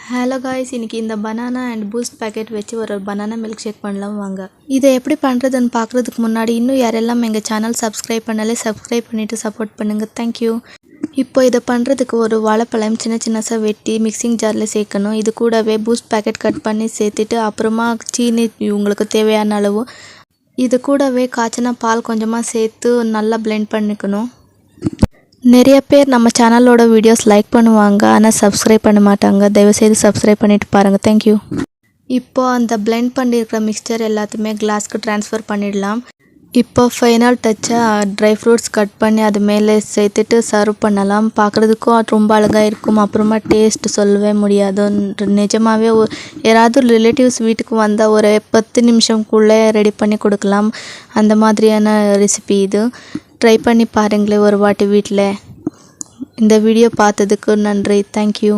Hello guys, இன்றைக்கி இந்த banana and boost packet வச்சு ஒரு பனானா மில்க் ஷேக் பண்ணலாம் வாங்க. இதை எப்படி பண்ணுறதுன்னு பார்க்குறதுக்கு முன்னாடி இன்னும் யாரெல்லாம் எங்கள் சேனல் சப்ஸ்கிரைப் பண்ணாலே சப்ஸ்கிரைப் பண்ணிவிட்டு சப்போர்ட் பண்ணுங்கள். தேங்க்யூ. இப்போ இதை பண்ணுறதுக்கு ஒரு வாழைப்பழம் சின்னசாக வெட்டி மிக்சிங் ஜாரில் சேர்க்கணும். இது கூடவே பூஸ்ட் பேக்கெட் கட் பண்ணி சேர்த்துட்டு அப்புறமா சீனி உங்களுக்கு தேவையான அளவு, இது கூடவே காய்ச்சின பால் கொஞ்சமாக சேர்த்து நல்லா பிளெண்ட் பண்ணிக்கணும். நிறைய பேர் நம்ம சேனலோட வீடியோஸ் லைக் பண்ணுவாங்க, ஆனால் சப்ஸ்கிரைப் பண்ண மாட்டாங்க. தயவுசெய்து சப்ஸ்கிரைப் பண்ணிவிட்டு பாருங்கள். தேங்க்யூ. இப்போது அந்த பிளெண்ட் பண்ணியிருக்கிற மிக்சர் எல்லாத்தையுமே கிளாஸ்க்கு ட்ரான்ஸ்ஃபர் பண்ணிடலாம். இப்போ ஃபைனல் டச்சாக ட்ரை ஃப்ரூட்ஸ் கட் பண்ணி அது மேலே சேர்த்துட்டு சர்வ் பண்ணலாம். பார்க்குறதுக்கும் ரொம்ப அழகாக இருக்கும். அப்புறமா டேஸ்ட் சொல்லவே முடியாது. நிஜமாகவே யாராவது ரிலேட்டிவ்ஸ் வீட்டுக்கு வந்தால் ஒரு 10 நிமிஷம்குள்ளே ரெடி பண்ணி கொடுக்கலாம். அந்த மாதிரியான ரெசிபி இது. ட்ரை பண்ணி பாருங்களேன் ஒரு வாட்டி வீட்டில். இந்த வீடியோ பார்த்ததுக்கு நன்றி. தேங்க்யூ.